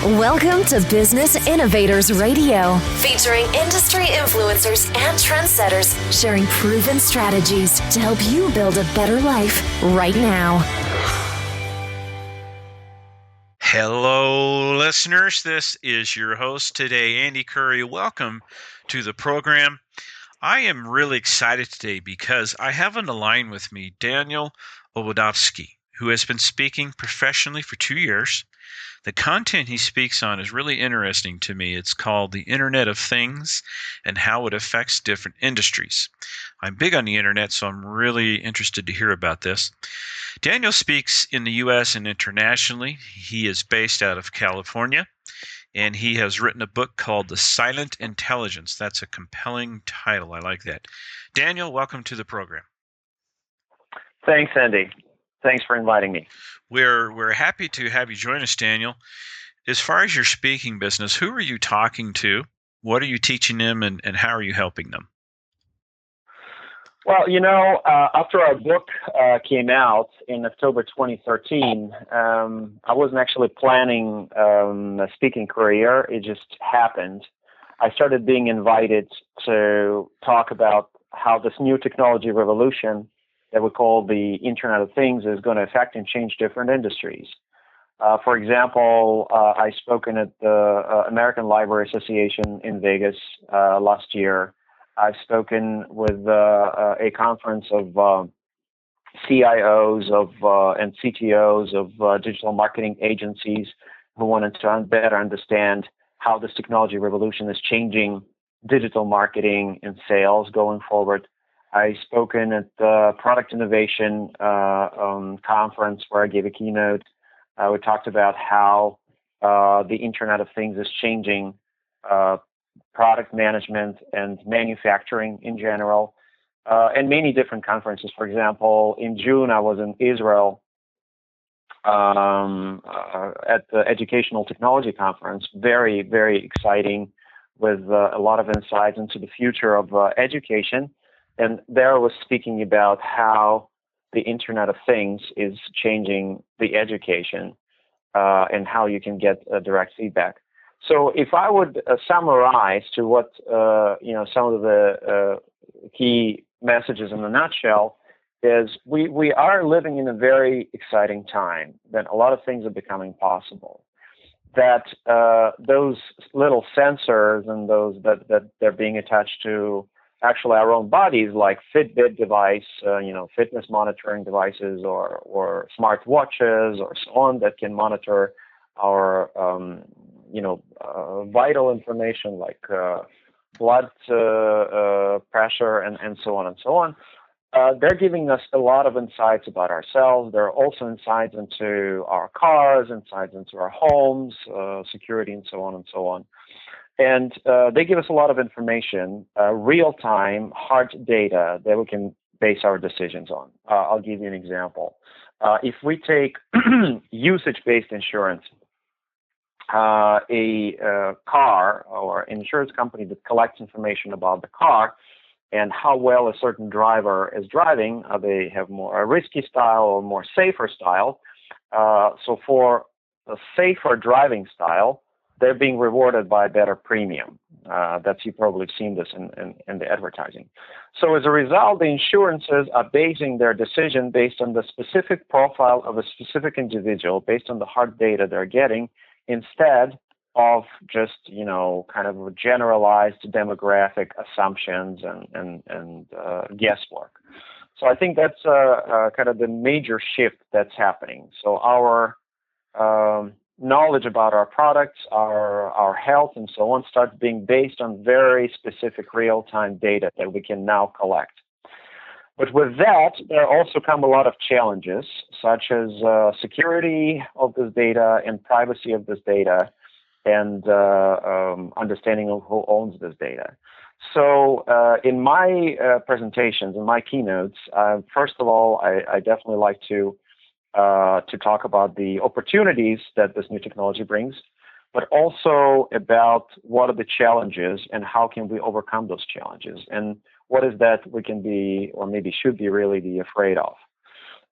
Welcome to Business Innovators Radio, featuring industry influencers and trendsetters sharing proven strategies to help you build a better life right now. Hello, listeners. This is your host today, Andy Curry. Welcome to the program. I am really excited today because I have on the line with me Daniel Obodovski, who has been speaking professionally for 2 years. The content he speaks on is really interesting to me. It's called The Internet of Things and How It Affects Different Industries. I'm big on the internet, so I'm really interested to hear about this. Daniel speaks in the U.S. and internationally. He is based out of California, and he has written a book called The Silent Intelligence. That's a compelling title. I like that. Daniel, welcome to the program. Thanks, Andy. Thanks for inviting me. We're happy to have you join us, Daniel. As far as your speaking business, who are you talking to? What are you teaching them, and how are you helping them? Well, after our book came out in October 2013, I wasn't actually planning a speaking career. It just happened. I started being invited to talk about how this new technology revolution that we call the Internet of Things is going to affect and change different industries. For example, I spoken at the American Library Association in Vegas last year. I've spoken with a conference of CIOs and CTOs of digital marketing agencies who wanted to better understand how this technology revolution is changing digital marketing and sales going forward. I've spoken at the Product Innovation conference where I gave a keynote. We talked about how the Internet of Things is changing product management and manufacturing in general, and many different conferences. For example, in June, I was in Israel at the Educational Technology Conference. Very, very exciting, with a lot of insights into the future of education. And there I was speaking about how the Internet of Things is changing the education and how you can get direct feedback. So if I would summarize to what some of the key messages in a nutshell is we are living in a very exciting time, that a lot of things are becoming possible, that those little sensors and those that they're being attached to actually our own bodies, like Fitbit device, fitness monitoring devices, or smart watches, or so on, that can monitor our vital information like blood pressure and so on and so on. They're giving us a lot of insights about ourselves. There are also insights into our cars, insights into our homes, security, and so on and so on. And they give us a lot of information, real-time, hard data that we can base our decisions on. I'll give you an example. If we take usage-based insurance, a car or an insurance company that collects information about the car and how well a certain driver is driving, they have more a risky style or more safer style. So for a safer driving style, they're being rewarded by a better premium. You've probably seen this in the advertising. So as a result, the insurances are basing their decision based on the specific profile of a specific individual, based on the hard data they're getting, instead of just, kind of generalized demographic assumptions and guesswork. So I think that's kind of the major shift that's happening. So our knowledge about our products, our health, and so on starts being based on very specific real-time data that we can now collect. But with that, there also come a lot of challenges, such as security of this data and privacy of this data, and understanding of who owns this data. So in my presentations, in my keynotes, first of all, I definitely like to talk about the opportunities that this new technology brings, but also about what are the challenges and how can we overcome those challenges, and what is that we can be, or maybe should be really be afraid of.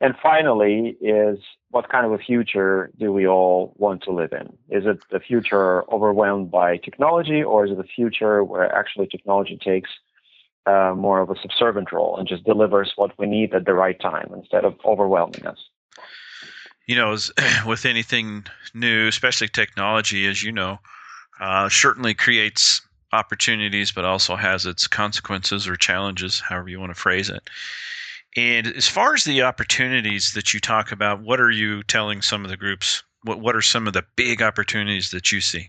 And finally is, what kind of a future do we all want to live in? Is it the future overwhelmed by technology, or is it the future where actually technology takes more of a subservient role and just delivers what we need at the right time instead of overwhelming us? With anything new, especially technology, as you know, certainly creates opportunities, but also has its consequences or challenges, however you want to phrase it. And as far as the opportunities that you talk about, what are you telling some of the groups? What are some of the big opportunities that you see?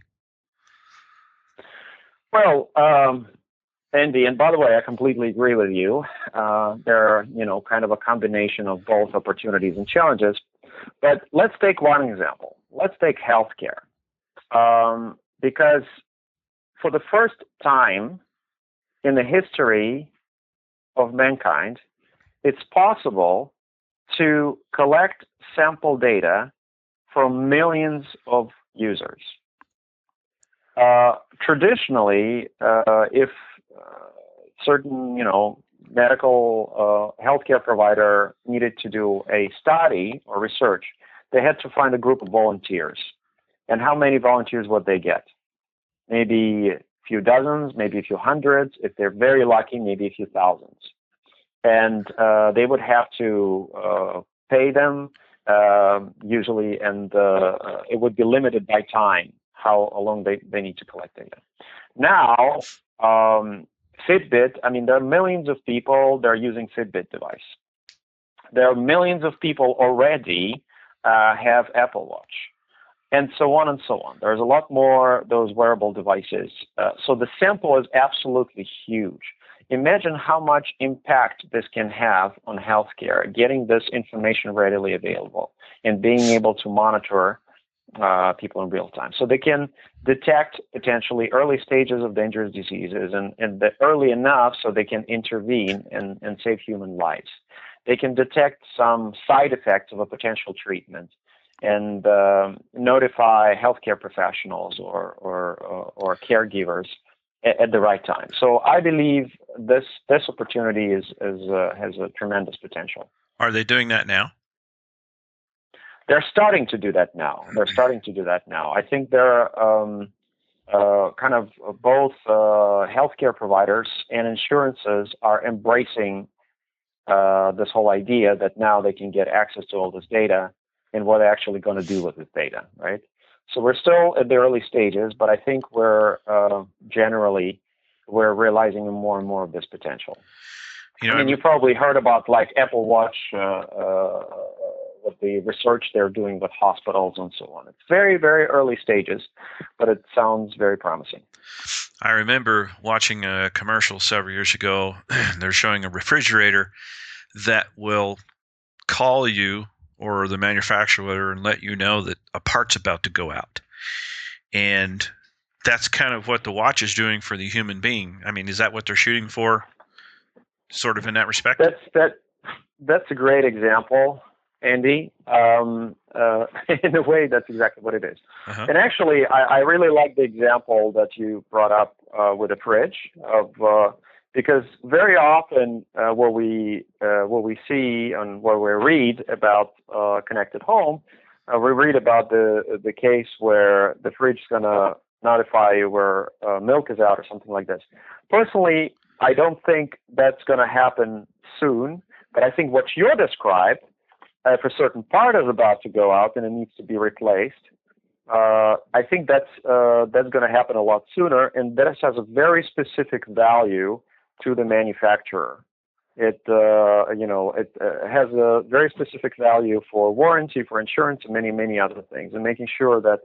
Well, Andy, and by the way, I completely agree with you. They're, kind of a combination of both opportunities and challenges. But let's take one example. Let's take healthcare. Because for the first time in the history of mankind, it's possible to collect sample data from millions of users. Traditionally, if certain, medical healthcare provider needed to do a study or research, they had to find a group of volunteers. And how many volunteers would they get? Maybe a few dozens, maybe a few hundreds. If they're very lucky, maybe a few thousands. And they would have to pay them usually, and it would be limited by time, how long they need to collect data. Now, Fitbit, there are millions of people that are using Fitbit device. There are millions of people already have Apple Watch, and so on and so on. There's a lot more those wearable devices. So the sample is absolutely huge. Imagine how much impact this can have on healthcare, getting this information readily available and being able to monitor people in real time. So they can detect potentially early stages of dangerous diseases and early enough so they can intervene and save human lives. They can detect some side effects of a potential treatment and notify healthcare professionals or caregivers at the right time. So I believe this opportunity has a tremendous potential. Are they doing that now? They're starting to do that now. I think they're kind of both healthcare providers and insurances are embracing this whole idea that now they can get access to all this data and what they're actually going to do with this data, right? So we're still at the early stages, but I think we're realizing more and more of this potential. You probably heard about like Apple Watch, with the research they're doing with hospitals and so on. It's very, very early stages, but it sounds very promising. I remember watching a commercial several years ago. They're showing a refrigerator that will call you or the manufacturer and let you know that a part's about to go out. And that's kind of what the watch is doing for the human being. Is that what they're shooting for, sort of in that respect? That's a great example, Andy. In a way, that's exactly what it is. Uh-huh. And actually, I really like the example that you brought up with the fridge because very often what we see and what we read about connected home, we read about the case where the fridge is going to notify you where milk is out or something like this. Personally, I don't think that's going to happen soon, but I think what you described, if a certain part is about to go out and it needs to be replaced, I think that's going to happen a lot sooner, and this has a very specific value to the manufacturer. It has a very specific value for warranty, for insurance, and many, many other things, and making sure that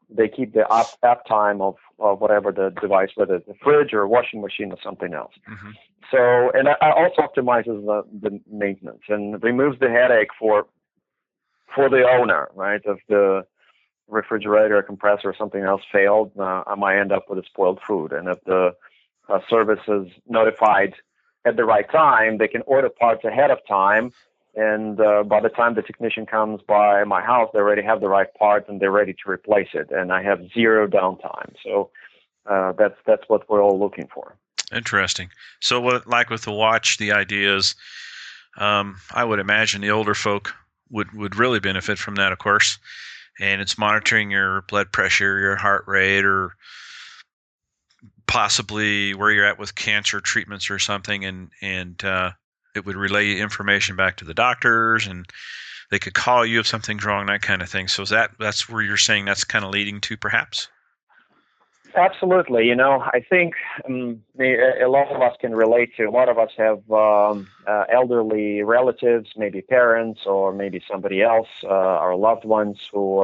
they keep the uptime of whatever the device, whether it's a fridge or a washing machine or something else. Mm-hmm. So, and it also optimizes the maintenance and removes the headache for the owner, right? If the refrigerator, compressor, or something else failed, I might end up with a spoiled food. And if the service is notified at the right time, they can order parts ahead of time. And by the time the technician comes by my house, they already have the right part and they're ready to replace it. And I have zero downtime. So that's what we're all looking for. Interesting. So like with the watch, the idea is I would imagine the older folk would really benefit from that, of course. And it's monitoring your blood pressure, your heart rate, or possibly where you're at with cancer treatments or something, and it would relay information back to the doctors, and they could call you if something's wrong, that kind of thing. So that's where you're saying that's kind of leading to, perhaps? Absolutely. I think a lot of us can relate to. A lot of us have elderly relatives, maybe parents or maybe somebody else, our loved ones who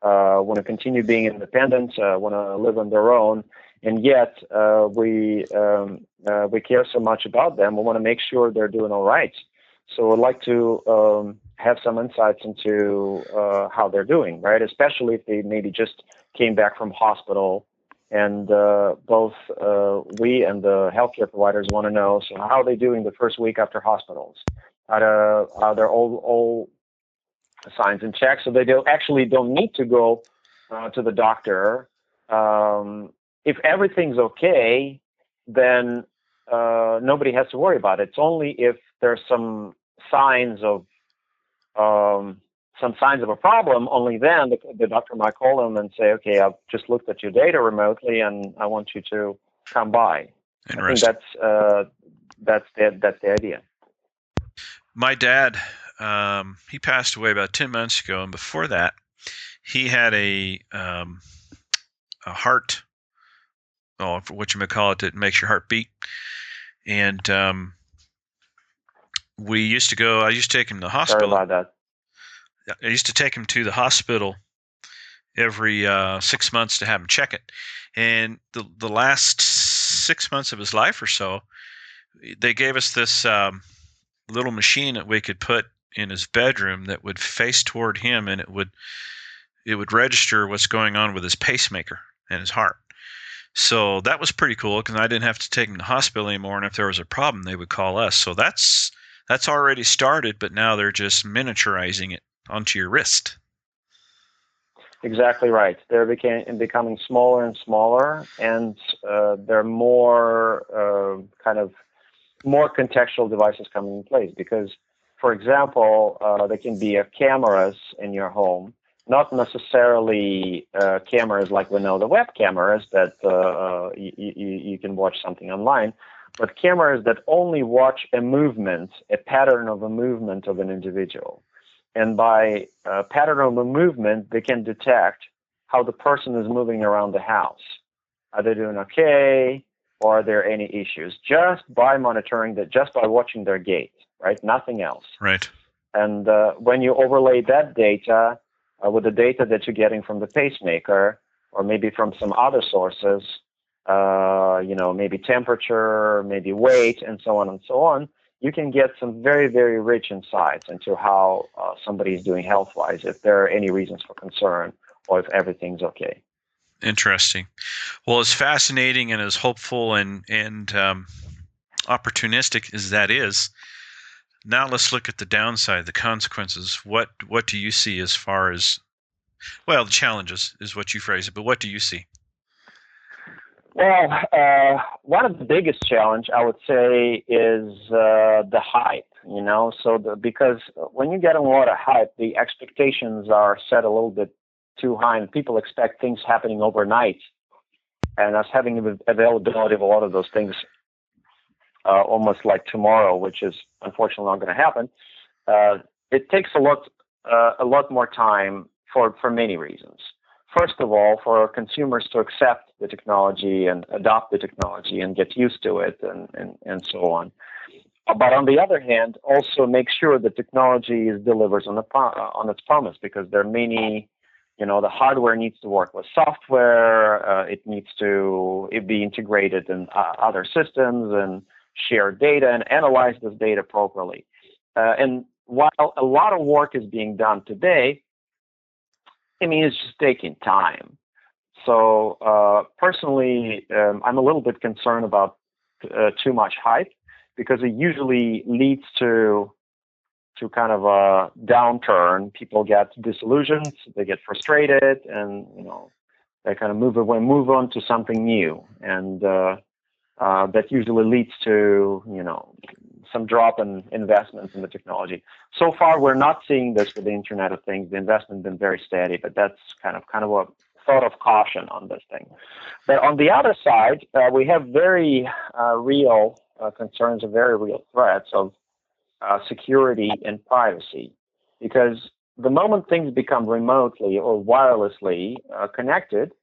want to continue being independent, want to live on their own, and yet we care so much about them. We want to make sure they're doing all right. So I'd like to have some insights into how they're doing, right? Especially if they maybe just came back from hospital. And both we and the healthcare providers want to know, so how are they doing the first week after hospitals? Are there all signs and checks? So they don't need to go to the doctor. If everything's okay, then nobody has to worry about it. It's only if there's some signs of a problem, only then the doctor might call them and say, okay, I've just looked at your data remotely and I want you to come by. I think that's the idea. My dad, he passed away about 10 months ago, and before that, he had a heart, it makes your heart beat. And I used to take him to the hospital. Sorry about that. I used to take him to the hospital every 6 months to have him check it. And the last 6 months of his life or so, they gave us this little machine that we could put in his bedroom that would face toward him, and it would register what's going on with his pacemaker and his heart. So that was pretty cool because I didn't have to take him to the hospital anymore, and if there was a problem, they would call us. So that's already started, but now they're just miniaturizing it onto your wrist. Exactly right. They're becoming smaller and smaller, and there are more more contextual devices coming in place. Because, for example, there can be cameras in your home, not necessarily cameras like we know the web cameras that you can watch something online, but cameras that only watch a pattern of a movement of an individual. And by pattern of a movement, they can detect how the person is moving around the house. Are they doing okay, or are there any issues? Just by monitoring that, just by watching their gait, right? Nothing else. Right. And when you overlay that data with the data that you're getting from the pacemaker, or maybe from some other sources, maybe temperature, maybe weight, and so on, you can get some very, very rich insights into how somebody is doing health-wise, if there are any reasons for concern, or if everything's okay. Interesting. Well, as fascinating and as hopeful and opportunistic as that is, now let's look at the downside, the consequences. What do you see as far as, the challenges is what you phrase it, but what do you see? Well, one of the biggest challenge I would say is the hype, because when you get a lot of hype, the expectations are set a little bit too high, and people expect things happening overnight, and us having the availability of a lot of those things almost like tomorrow, which is unfortunately not going to happen. It takes a lot more time for many reasons. First of all, for consumers to accept the technology and adopt the technology and get used to it and so on. But on the other hand, also make sure the technology delivers on its promise, because there are many, the hardware needs to work with software. It needs to be integrated in other systems and share data and analyze this data properly. And while a lot of work is being done today, it's just taking time. So personally, I'm a little bit concerned about too much hype, because it usually leads to kind of a downturn. People get disillusioned, they get frustrated, and they kind of move on to something new, and that usually leads to some drop in investments in the technology. So far, we're not seeing this with the Internet of Things. The investment has been very steady, but that's kind of a thought of caution on this thing. But on the other side, we have very real concerns, or very real threats of security and privacy, because the moment things become remotely or wirelessly connected,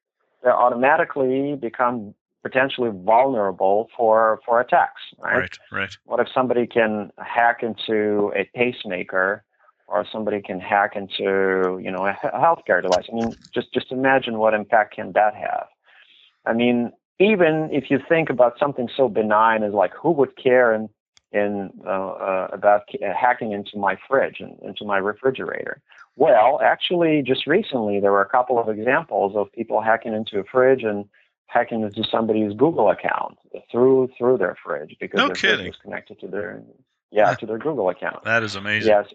they automatically become potentially vulnerable for attacks, right? Right. What if somebody can hack into a pacemaker, or somebody can hack into, a healthcare device? I mean, just imagine what impact can that have. I mean, even if you think about something so benign as like, who would care about hacking into my fridge and into my refrigerator? Well, actually, just recently there were a couple of examples of people hacking into a fridge and hacking into somebody's Google account through their fridge, because their fridge was connected to their to their Google account. That is amazing. Yes,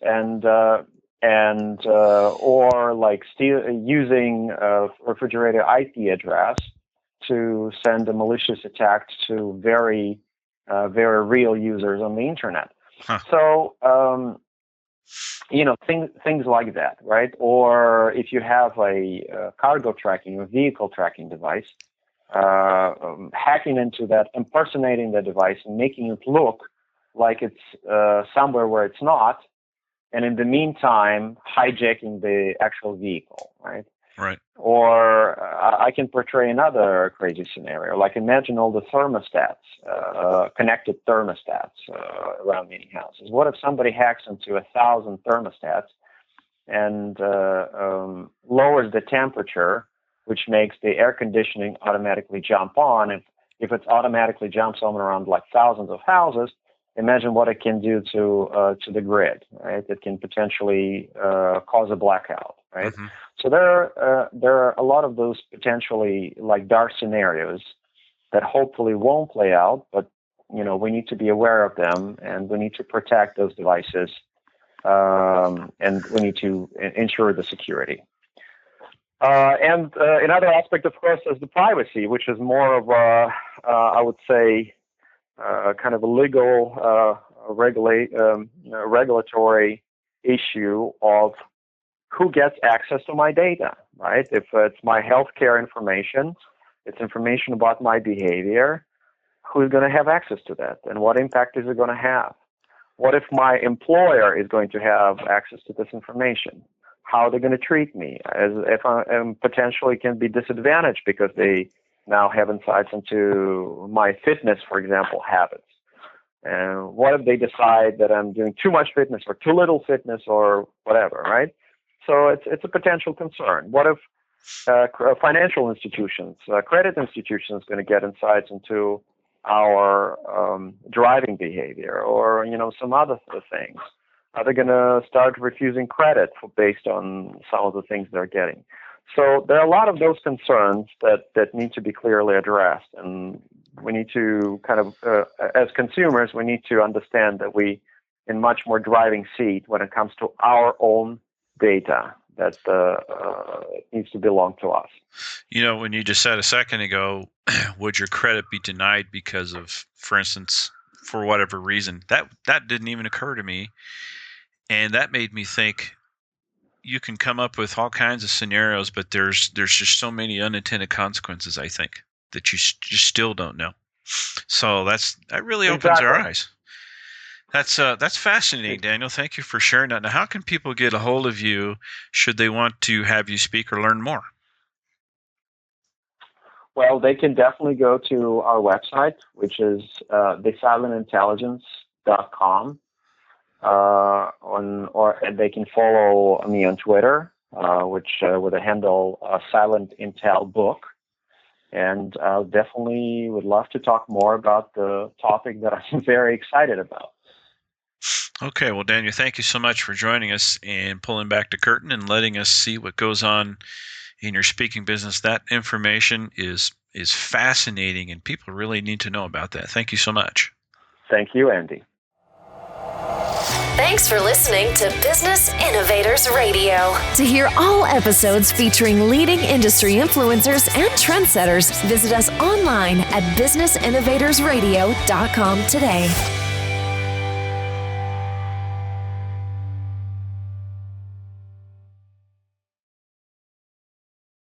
or like using a refrigerator IP address to send a malicious attack to very real users on the internet. Huh. So things like that, right? Or if you have a cargo tracking or vehicle tracking device, hacking into that, impersonating the device, and making it look like it's somewhere where it's not, and in the meantime hijacking the actual vehicle, right? Right. Or I can portray another crazy scenario. Like, imagine all the thermostats, connected thermostats around many houses. What if somebody hacks into 1,000 thermostats and lowers the temperature, which makes the air conditioning automatically jump on? If it automatically jumps on around like thousands of houses, imagine what it can do to the grid, right? It can potentially cause a blackout, right? Mm-hmm. So there are a lot of those potentially like dark scenarios that hopefully won't play out, but we need to be aware of them, and we need to protect those devices, and we need to ensure the security. And another aspect, of course, is the privacy, which is more of a, I would say, kind of a legal, regulatory issue of who gets access to my data, right? If it's my healthcare information, it's information about my behavior, who's going to have access to that, and what impact is it going to have? What if my employer is going to have access to this information? How are they going to treat me? As if I potentially can be disadvantaged because they now have insights into my fitness, for example, habits. And what if they decide that I'm doing too much fitness or too little fitness or whatever, right? So it's a potential concern. What if financial institutions, credit institutions, going to get insights into our driving behavior, or some other things? Are they going to start refusing credit based on some of the things they're getting? So there are a lot of those concerns that need to be clearly addressed, and we need to kind of, as consumers, we need to understand that we in much more driving seat when it comes to our own data that needs to belong to us. When you just said a second ago, would your credit be denied because of, for instance, for whatever reason, that didn't even occur to me, and that made me think. You can come up with all kinds of scenarios, but there's just so many unintended consequences, I think, that you just still don't know. So that really opens our eyes. That's fascinating, Daniel. Thank you for sharing that. Now, how can people get a hold of you should they want to have you speak or learn more? Well, they can definitely go to our website, which is thesilentintelligence.com. Or they can follow me on Twitter, which with the handle Silent Intel Book, and I definitely would love to talk more about the topic that I'm very excited about. Okay, well, Daniel, thank you so much for joining us and pulling back the curtain and letting us see what goes on in your speaking business. That information is fascinating, and people really need to know about that. Thank you so much. Thank you, Andy. Thanks for listening to Business Innovators Radio. To hear all episodes featuring leading industry influencers and trendsetters, visit us online at businessinnovatorsradio.com today.